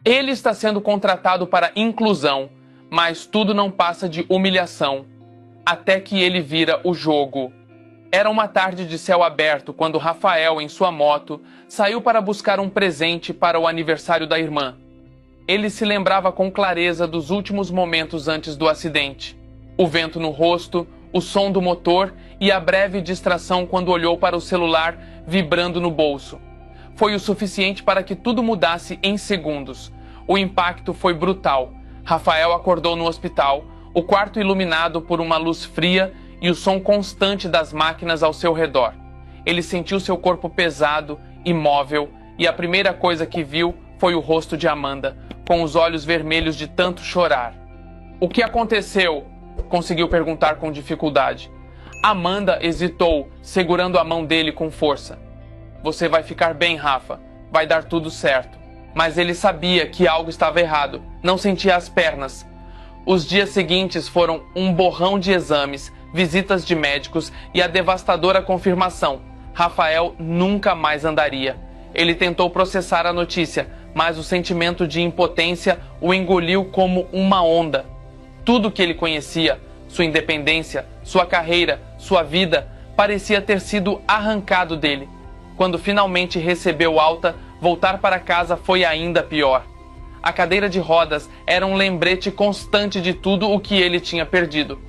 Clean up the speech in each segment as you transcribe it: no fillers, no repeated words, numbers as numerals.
Ele está sendo contratado para inclusão, mas tudo não passa de humilhação, até que ele vira o jogo. Era uma tarde de céu aberto quando Rafael, em sua moto, saiu para buscar um presente para o aniversário da irmã. Ele se lembrava com clareza dos últimos momentos antes do acidente. O vento no rosto, o som do motor e a breve distração quando olhou para o celular vibrando no bolso. Foi o suficiente para que tudo mudasse em segundos. O impacto foi brutal. Rafael acordou no hospital, o quarto iluminado por uma luz fria e o som constante das máquinas ao seu redor. Ele sentiu seu corpo pesado, imóvel, e a primeira coisa que viu foi o rosto de Amanda, com os olhos vermelhos de tanto chorar. "O que aconteceu?", conseguiu perguntar com dificuldade. Amanda hesitou, segurando a mão dele com força. "Você vai ficar bem, Rafa. Vai dar tudo certo." Mas ele sabia que algo estava errado. Não sentia as pernas. Os dias seguintes foram um borrão de exames, visitas de médicos e a devastadora confirmação: Rafael nunca mais andaria. Ele tentou processar a notícia, mas o sentimento de impotência o engoliu como uma onda. Tudo que ele conhecia, sua independência, sua carreira, sua vida, parecia ter sido arrancado dele. Quando finalmente recebeu alta, voltar para casa foi ainda pior. A cadeira de rodas era um lembrete constante de tudo o que ele tinha perdido.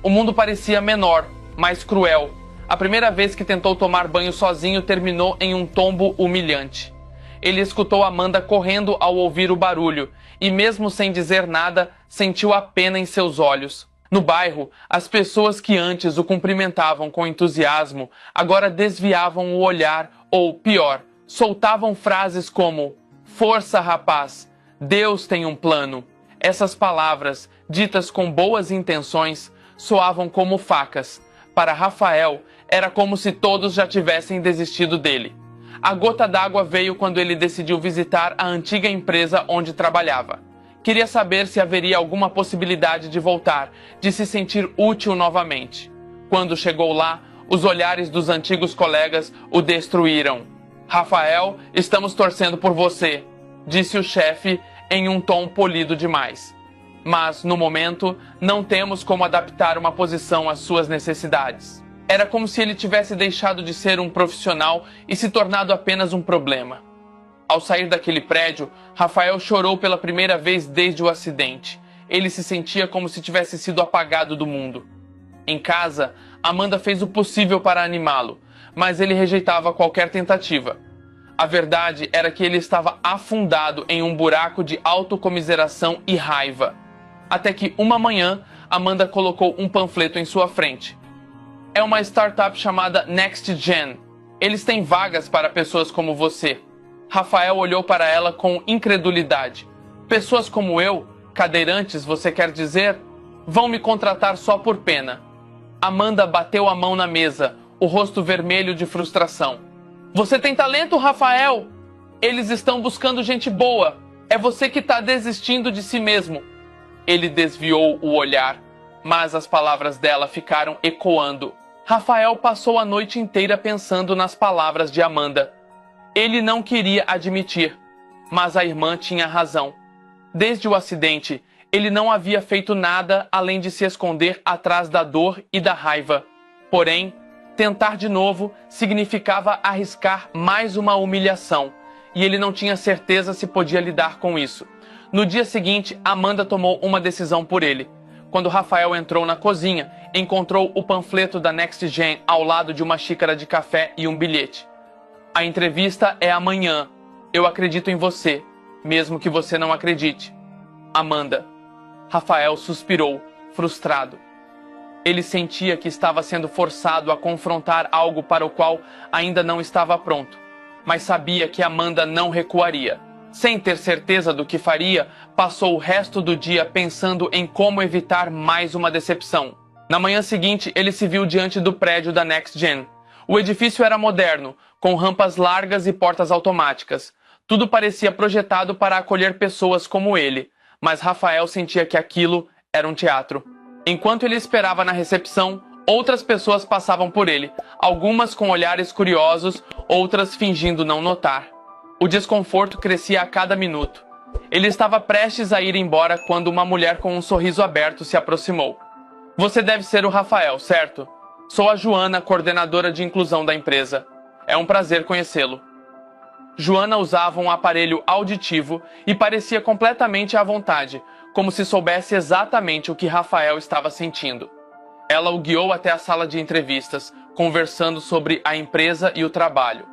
O mundo parecia menor, mais cruel. A primeira vez que tentou tomar banho sozinho terminou em um tombo humilhante. Ele escutou Amanda correndo ao ouvir o barulho, e mesmo sem dizer nada, sentiu a pena em seus olhos. No bairro, as pessoas que antes o cumprimentavam com entusiasmo, agora desviavam o olhar, ou pior, soltavam frases como: "Força, rapaz! Deus tem um plano." Essas palavras, ditas com boas intenções, soavam como facas. Para Rafael, era como se todos já tivessem desistido dele. A gota d'água veio quando ele decidiu visitar a antiga empresa onde trabalhava. Queria saber se haveria alguma possibilidade de voltar, de se sentir útil novamente. Quando chegou lá, os olhares dos antigos colegas o destruíram. "Rafael, estamos torcendo por você", disse o chefe em um tom polido demais. "Mas, no momento, não temos como adaptar uma posição às suas necessidades." Era como se ele tivesse deixado de ser um profissional e se tornado apenas um problema. Ao sair daquele prédio, Rafael chorou pela primeira vez desde o acidente. Ele se sentia como se tivesse sido apagado do mundo. Em casa, Amanda fez o possível para animá-lo, mas ele rejeitava qualquer tentativa. A verdade era que ele estava afundado em um buraco de autocomiseração e raiva. Até que uma manhã, Amanda colocou um panfleto em sua frente. "É uma startup chamada Next Gen. Eles têm vagas para pessoas como você." Rafael olhou para ela com incredulidade. "Pessoas como eu? Cadeirantes, você quer dizer? Vão me contratar só por pena." Amanda bateu a mão na mesa, o rosto vermelho de frustração. "Você tem talento, Rafael! Eles estão buscando gente boa. É você que está desistindo de si mesmo." Ele desviou o olhar, mas as palavras dela ficaram ecoando. Rafael passou a noite inteira pensando nas palavras de Amanda. Ele não queria admitir, mas a irmã tinha razão. Desde o acidente, ele não havia feito nada além de se esconder atrás da dor e da raiva. Porém, tentar de novo significava arriscar mais uma humilhação, e ele não tinha certeza se podia lidar com isso. No dia seguinte, Amanda tomou uma decisão por ele. Quando Rafael entrou na cozinha, encontrou o panfleto da Next Gen ao lado de uma xícara de café e um bilhete. "A entrevista é amanhã. Eu acredito em você, mesmo que você não acredite. Amanda." Rafael suspirou, frustrado. Ele sentia que estava sendo forçado a confrontar algo para o qual ainda não estava pronto, mas sabia que Amanda não recuaria. Sem ter certeza do que faria, passou o resto do dia pensando em como evitar mais uma decepção. Na manhã seguinte, ele se viu diante do prédio da Next Gen. O edifício era moderno, com rampas largas e portas automáticas. Tudo parecia projetado para acolher pessoas como ele, mas Rafael sentia que aquilo era um teatro. Enquanto ele esperava na recepção, outras pessoas passavam por ele, algumas com olhares curiosos, outras fingindo não notar. O desconforto crescia a cada minuto. Ele estava prestes a ir embora quando uma mulher com um sorriso aberto se aproximou. Você deve ser o Rafael, certo? Sou a Joana, coordenadora de inclusão da empresa. É um prazer conhecê-lo. Joana usava um aparelho auditivo e parecia completamente à vontade, como se soubesse exatamente o que Rafael estava sentindo. Ela o guiou até a sala de entrevistas, conversando sobre a empresa e o trabalho.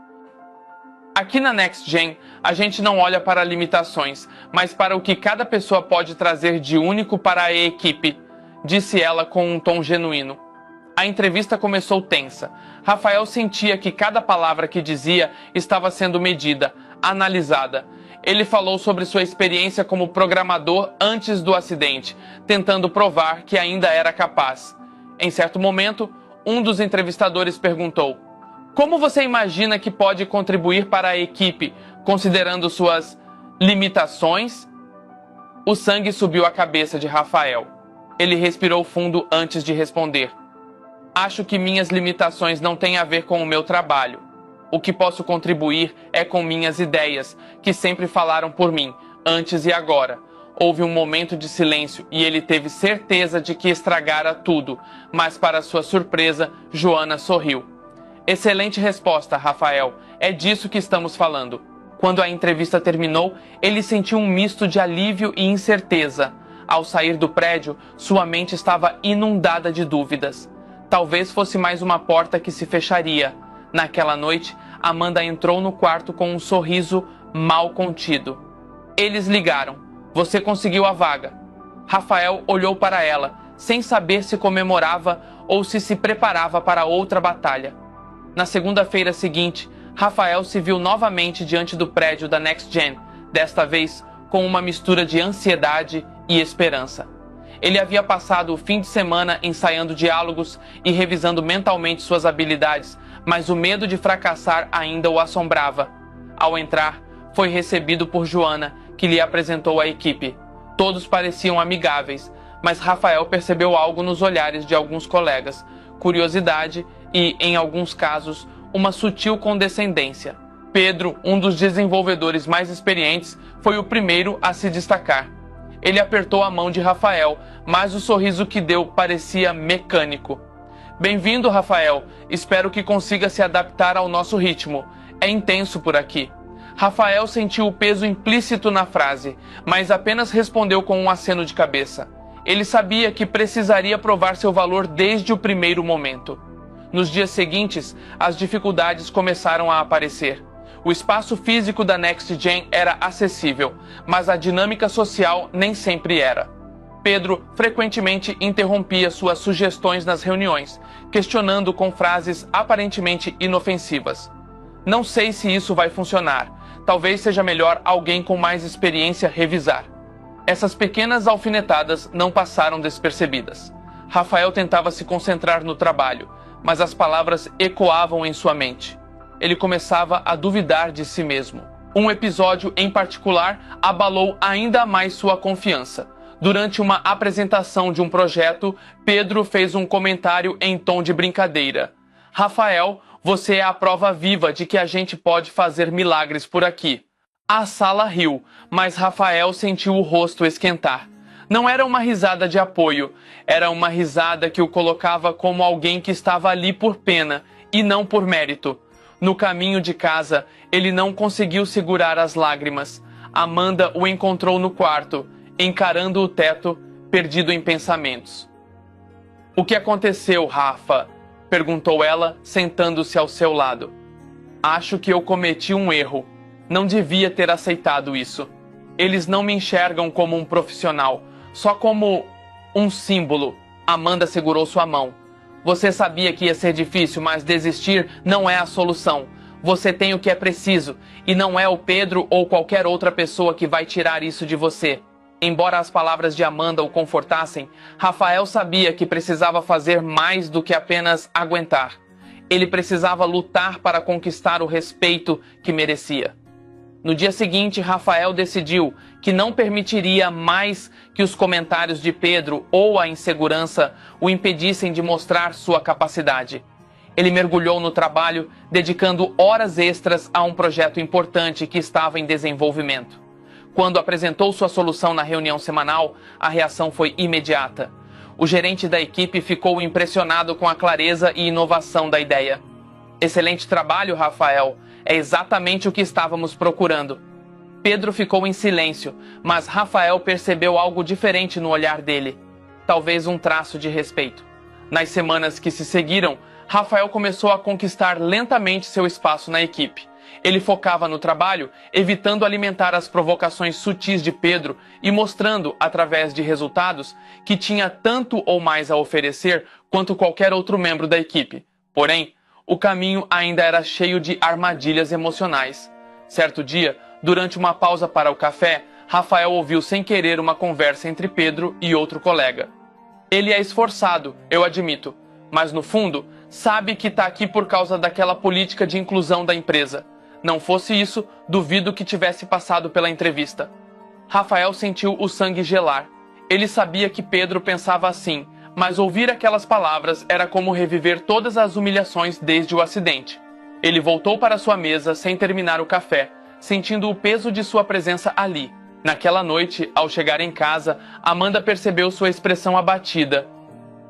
Aqui na NextGen, a gente não olha para limitações, mas para o que cada pessoa pode trazer de único para a equipe, disse ela com um tom genuíno. A entrevista começou tensa. Rafael sentia que cada palavra que dizia estava sendo medida, analisada. Ele falou sobre sua experiência como programador antes do acidente, tentando provar que ainda era capaz. Em certo momento, um dos entrevistadores perguntou: como você imagina que pode contribuir para a equipe, considerando suas limitações? O sangue subiu à cabeça de Rafael. Ele respirou fundo antes de responder. Acho que minhas limitações não têm a ver com o meu trabalho. O que posso contribuir é com minhas ideias, que sempre falaram por mim, antes e agora. Houve um momento de silêncio e ele teve certeza de que estragara tudo, mas para sua surpresa, Joana sorriu. Excelente resposta, Rafael. É disso que estamos falando. Quando a entrevista terminou, ele sentiu um misto de alívio e incerteza. Ao sair do prédio, sua mente estava inundada de dúvidas. Talvez fosse mais uma porta que se fecharia. Naquela noite, Amanda entrou no quarto com um sorriso mal contido. Eles ligaram. Você conseguiu a vaga. Rafael olhou para ela, sem saber se comemorava ou se preparava para outra batalha. Na segunda-feira seguinte, Rafael se viu novamente diante do prédio da NextGen, desta vez com uma mistura de ansiedade e esperança. Ele havia passado o fim de semana ensaiando diálogos e revisando mentalmente suas habilidades, mas o medo de fracassar ainda o assombrava. Ao entrar, foi recebido por Joana, que lhe apresentou a equipe. Todos pareciam amigáveis, mas Rafael percebeu algo nos olhares de alguns colegas, curiosidade e, em alguns casos, uma sutil condescendência. Pedro, um dos desenvolvedores mais experientes, foi o primeiro a se destacar. Ele apertou a mão de Rafael, mas o sorriso que deu parecia mecânico. Bem-vindo, Rafael. Espero que consiga se adaptar ao nosso ritmo. É intenso por aqui. Rafael sentiu o peso implícito na frase, mas apenas respondeu com um aceno de cabeça. Ele sabia que precisaria provar seu valor desde o primeiro momento. Nos dias seguintes, as dificuldades começaram a aparecer. O espaço físico da NextGen era acessível, mas a dinâmica social nem sempre era. Pedro frequentemente interrompia suas sugestões nas reuniões, questionando com frases aparentemente inofensivas. Não sei se isso vai funcionar. Talvez seja melhor alguém com mais experiência revisar. Essas pequenas alfinetadas não passaram despercebidas. Rafael tentava se concentrar no trabalho, mas as palavras ecoavam em sua mente. Ele começava a duvidar de si mesmo. Um episódio em particular abalou ainda mais sua confiança. Durante uma apresentação de um projeto, Pedro fez um comentário em tom de brincadeira. Rafael, você é a prova viva de que a gente pode fazer milagres por aqui. A sala riu, mas Rafael sentiu o rosto esquentar. Não era uma risada de apoio, era uma risada que o colocava como alguém que estava ali por pena e não por mérito. No caminho de casa, ele não conseguiu segurar as lágrimas. Amanda o encontrou no quarto, encarando o teto, perdido em pensamentos. O que aconteceu, Rafa? Perguntou ela, sentando-se ao seu lado. Acho que eu cometi um erro. Não devia ter aceitado isso. Eles não me enxergam como um profissional, só como um símbolo. Amanda segurou sua mão. Você sabia que ia ser difícil, mas desistir não é a solução. Você tem o que é preciso, e não é o Pedro ou qualquer outra pessoa que vai tirar isso de você. Embora as palavras de Amanda o confortassem, Rafael sabia que precisava fazer mais do que apenas aguentar. Ele precisava lutar para conquistar o respeito que merecia. No dia seguinte, Rafael decidiu que não permitiria mais que os comentários de Pedro ou a insegurança o impedissem de mostrar sua capacidade. Ele mergulhou no trabalho, dedicando horas extras a um projeto importante que estava em desenvolvimento. Quando apresentou sua solução na reunião semanal, a reação foi imediata. O gerente da equipe ficou impressionado com a clareza e inovação da ideia. Excelente trabalho, Rafael. É exatamente o que estávamos procurando. Pedro ficou em silêncio, mas Rafael percebeu algo diferente no olhar dele. Talvez um traço de respeito. Nas semanas que se seguiram, Rafael começou a conquistar lentamente seu espaço na equipe. Ele focava no trabalho, evitando alimentar as provocações sutis de Pedro e mostrando, através de resultados, que tinha tanto ou mais a oferecer quanto qualquer outro membro da equipe. Porém, o caminho ainda era cheio de armadilhas emocionais. Certo dia, durante uma pausa para o café, Rafael ouviu sem querer uma conversa entre Pedro e outro colega. Ele é esforçado, eu admito, mas no fundo, sabe que está aqui por causa daquela política de inclusão da empresa. Não fosse isso, duvido que tivesse passado pela entrevista. Rafael sentiu o sangue gelar. Ele sabia que Pedro pensava assim, mas ouvir aquelas palavras era como reviver todas as humilhações desde o acidente. Ele voltou para sua mesa sem terminar o café, sentindo o peso de sua presença ali. Naquela noite, ao chegar em casa, Amanda percebeu sua expressão abatida.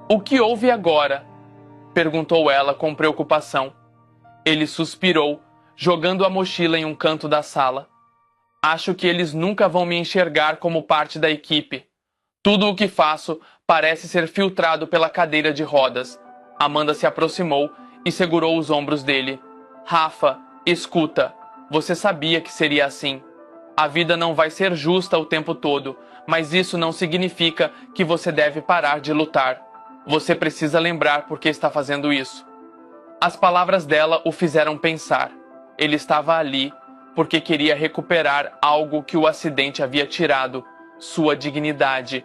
"O que houve agora?" perguntou ela com preocupação. Ele suspirou, jogando a mochila em um canto da sala. "Acho que eles nunca vão me enxergar como parte da equipe. Tudo o que faço parece ser filtrado pela cadeira de rodas." Amanda se aproximou e segurou os ombros dele. "Rafa, escuta. Você sabia que seria assim. A vida não vai ser justa o tempo todo, mas isso não significa que você deve parar de lutar. Você precisa lembrar por que está fazendo isso." As palavras dela o fizeram pensar. Ele estava ali porque queria recuperar algo que o acidente havia tirado, sua dignidade.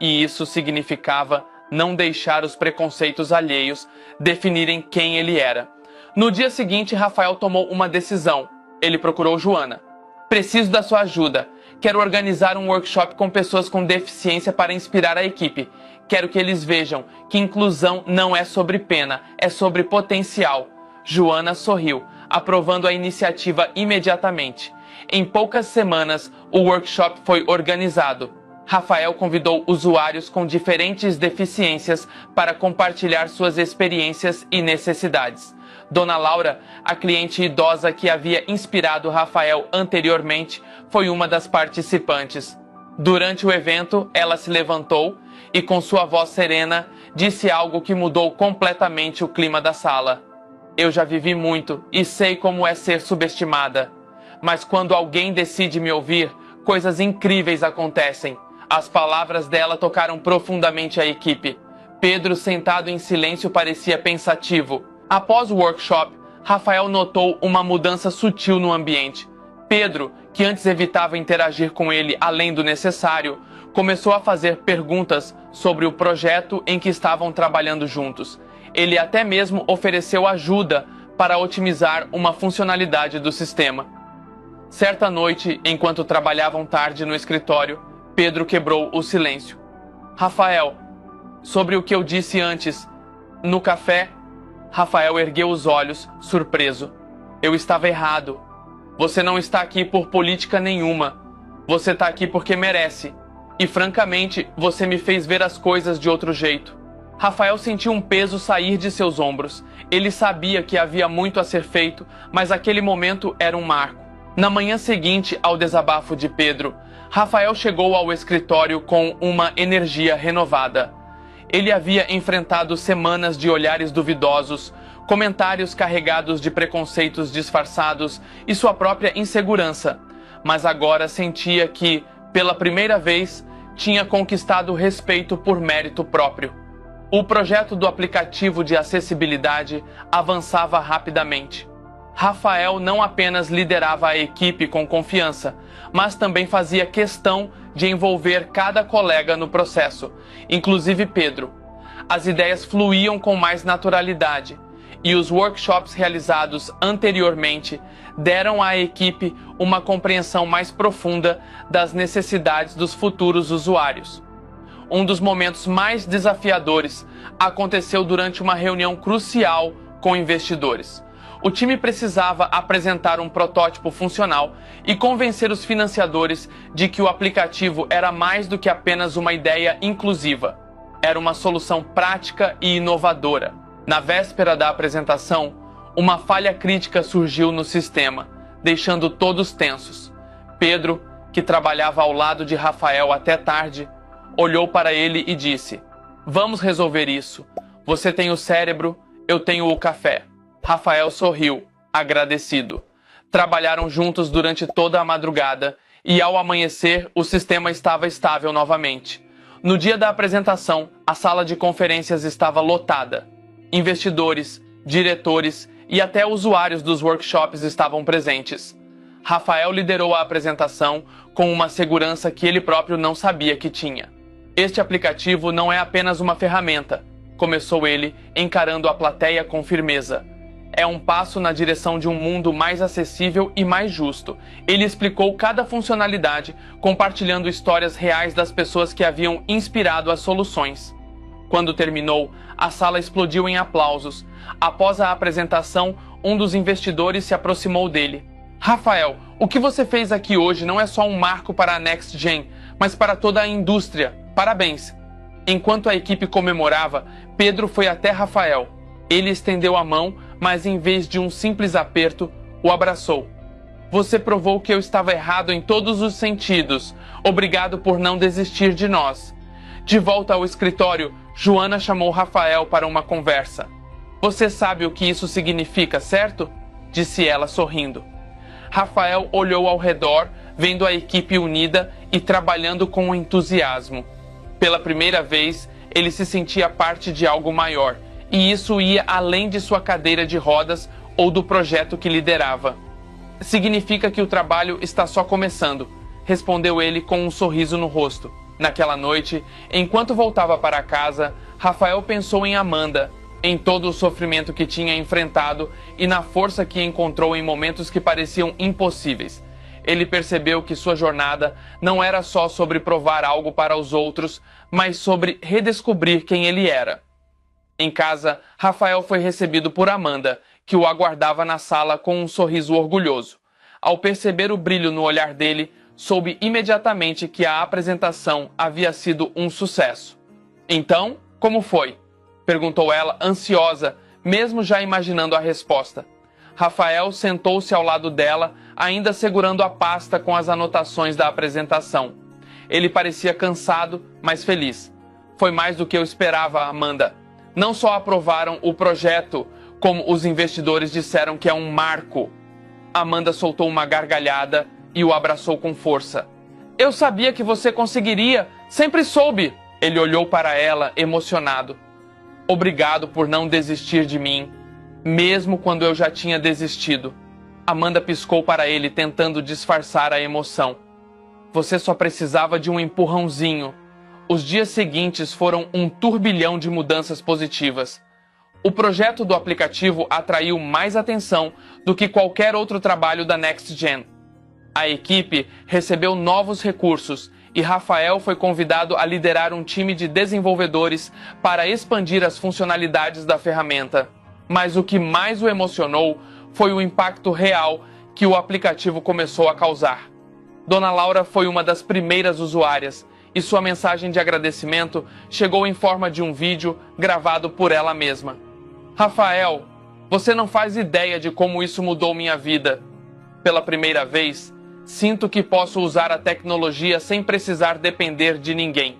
E isso significava não deixar os preconceitos alheios definirem quem ele era. No dia seguinte, Rafael tomou uma decisão. Ele procurou Joana. "Preciso da sua ajuda. Quero organizar um workshop com pessoas com deficiência para inspirar a equipe. Quero que eles vejam que inclusão não é sobre pena, é sobre potencial." Joana sorriu, aprovando a iniciativa imediatamente. Em poucas semanas, o workshop foi organizado. Rafael convidou usuários com diferentes deficiências para compartilhar suas experiências e necessidades. Dona Laura, a cliente idosa que havia inspirado Rafael anteriormente, foi uma das participantes. Durante o evento, ela se levantou e, com sua voz serena, disse algo que mudou completamente o clima da sala. "Eu já vivi muito e sei como é ser subestimada. Mas quando alguém decide me ouvir, coisas incríveis acontecem." As palavras dela tocaram profundamente a equipe. Pedro, sentado em silêncio, parecia pensativo. Após o workshop, Rafael notou uma mudança sutil no ambiente. Pedro, que antes evitava interagir com ele além do necessário, começou a fazer perguntas sobre o projeto em que estavam trabalhando juntos. Ele até mesmo ofereceu ajuda para otimizar uma funcionalidade do sistema. Certa noite, enquanto trabalhavam tarde no escritório, Pedro quebrou o silêncio. "Rafael, sobre o que eu disse antes, no café..." Rafael ergueu os olhos, surpreso. "Eu estava errado. Você não está aqui por política nenhuma. Você está aqui porque merece. E francamente, você me fez ver as coisas de outro jeito." Rafael sentiu um peso sair de seus ombros. Ele sabia que havia muito a ser feito, mas aquele momento era um marco. Na manhã seguinte ao desabafo de Pedro, Rafael chegou ao escritório com uma energia renovada. Ele havia enfrentado semanas de olhares duvidosos, comentários carregados de preconceitos disfarçados e sua própria insegurança, mas agora sentia que, pela primeira vez, tinha conquistado respeito por mérito próprio. O projeto do aplicativo de acessibilidade avançava rapidamente. Rafael não apenas liderava a equipe com confiança, mas também fazia questão de envolver cada colega no processo, inclusive Pedro. As ideias fluíam com mais naturalidade, e os workshops realizados anteriormente deram à equipe uma compreensão mais profunda das necessidades dos futuros usuários. Um dos momentos mais desafiadores aconteceu durante uma reunião crucial com investidores. O time precisava apresentar um protótipo funcional e convencer os financiadores de que o aplicativo era mais do que apenas uma ideia inclusiva. Era uma solução prática e inovadora. Na véspera da apresentação, uma falha crítica surgiu no sistema, deixando todos tensos. Pedro, que trabalhava ao lado de Rafael até tarde, olhou para ele e disse: "Vamos resolver isso. Você tem o cérebro, eu tenho o café." Rafael sorriu, agradecido. Trabalharam juntos durante toda a madrugada e, ao amanhecer, o sistema estava estável novamente. No dia da apresentação, a sala de conferências estava lotada. Investidores, diretores e até usuários dos workshops estavam presentes. Rafael liderou a apresentação com uma segurança que ele próprio não sabia que tinha. "Este aplicativo não é apenas uma ferramenta", começou ele, encarando a plateia com firmeza. "É um passo na direção de um mundo mais acessível e mais justo." Ele explicou cada funcionalidade, compartilhando histórias reais das pessoas que haviam inspirado as soluções. Quando terminou, a sala explodiu em aplausos. Após a apresentação, um dos investidores se aproximou dele. "Rafael, o que você fez aqui hoje não é só um marco para a NextGen, mas para toda a indústria. Parabéns." Enquanto a equipe comemorava, Pedro foi até Rafael. Ele estendeu a mão, mas em vez de um simples aperto, o abraçou. "Você provou que eu estava errado em todos os sentidos. Obrigado por não desistir de nós." De volta ao escritório, Joana chamou Rafael para uma conversa. "Você sabe o que isso significa, certo?" disse ela sorrindo. Rafael olhou ao redor, vendo a equipe unida e trabalhando com entusiasmo. Pela primeira vez, ele se sentia parte de algo maior, e isso ia além de sua cadeira de rodas ou do projeto que liderava. "Significa que o trabalho está só começando", respondeu ele com um sorriso no rosto. Naquela noite, enquanto voltava para casa, Rafael pensou em Amanda, em todo o sofrimento que tinha enfrentado e na força que encontrou em momentos que pareciam impossíveis. Ele percebeu que sua jornada não era só sobre provar algo para os outros, mas sobre redescobrir quem ele era. Em casa, Rafael foi recebido por Amanda, que o aguardava na sala com um sorriso orgulhoso. Ao perceber o brilho no olhar dele, soube imediatamente que a apresentação havia sido um sucesso. "Então, como foi?" perguntou ela, ansiosa, mesmo já imaginando a resposta. Rafael sentou-se ao lado dela, ainda segurando a pasta com as anotações da apresentação. Ele parecia cansado, mas feliz. "Foi mais do que eu esperava, Amanda. Não só aprovaram o projeto, como os investidores disseram que é um marco." Amanda soltou uma gargalhada e o abraçou com força. "Eu sabia que você conseguiria, sempre soube." Ele olhou para ela, emocionado. "Obrigado por não desistir de mim, mesmo quando eu já tinha desistido." Amanda piscou para ele, tentando disfarçar a emoção. "Você só precisava de um empurrãozinho." Os dias seguintes foram um turbilhão de mudanças positivas. O projeto do aplicativo atraiu mais atenção do que qualquer outro trabalho da NextGen. A equipe recebeu novos recursos e Rafael foi convidado a liderar um time de desenvolvedores para expandir as funcionalidades da ferramenta. Mas o que mais o emocionou foi o impacto real que o aplicativo começou a causar. Dona Laura foi uma das primeiras usuárias e sua mensagem de agradecimento chegou em forma de um vídeo gravado por ela mesma. "Rafael, você não faz ideia de como isso mudou minha vida. Pela primeira vez, sinto que posso usar a tecnologia sem precisar depender de ninguém.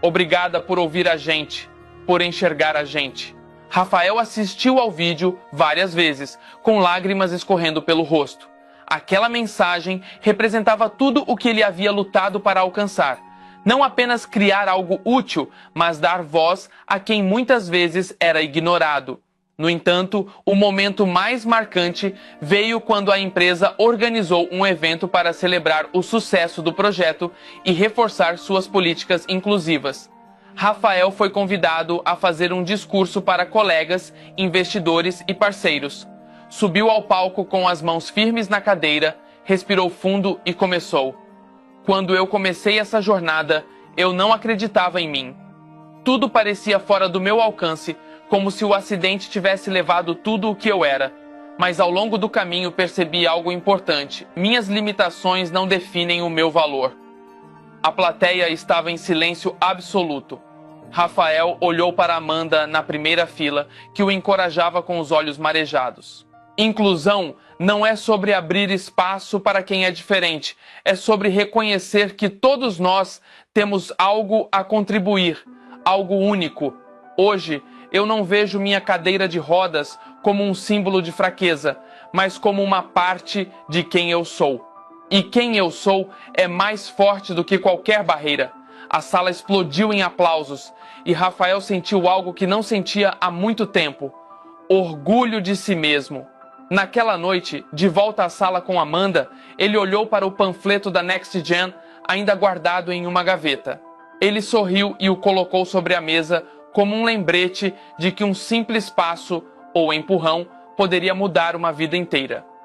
Obrigada por ouvir a gente, por enxergar a gente." Rafael assistiu ao vídeo várias vezes, com lágrimas escorrendo pelo rosto. Aquela mensagem representava tudo o que ele havia lutado para alcançar. Não apenas criar algo útil, mas dar voz a quem muitas vezes era ignorado. No entanto, o momento mais marcante veio quando a empresa organizou um evento para celebrar o sucesso do projeto e reforçar suas políticas inclusivas. Rafael foi convidado a fazer um discurso para colegas, investidores e parceiros. Subiu ao palco com as mãos firmes na cadeira, respirou fundo e começou. "Quando eu comecei essa jornada, eu não acreditava em mim. Tudo parecia fora do meu alcance, como se o acidente tivesse levado tudo o que eu era. Mas ao longo do caminho percebi algo importante. Minhas limitações não definem o meu valor. A plateia estava em silêncio absoluto. Rafael olhou para Amanda na primeira fila, que o encorajava com os olhos marejados. Inclusão não é sobre abrir espaço para quem é diferente, é sobre reconhecer que todos nós temos algo a contribuir, algo único. Hoje, eu não vejo minha cadeira de rodas como um símbolo de fraqueza, mas como uma parte de quem eu sou. E quem eu sou é mais forte do que qualquer barreira. A sala explodiu em aplausos e Rafael sentiu algo que não sentia há muito tempo: orgulho de si mesmo. Naquela noite, de volta à sala com Amanda, ele olhou para o panfleto da Next Gen ainda guardado em uma gaveta. Ele sorriu e o colocou sobre a mesa como um lembrete de que um simples passo ou empurrão poderia mudar uma vida inteira.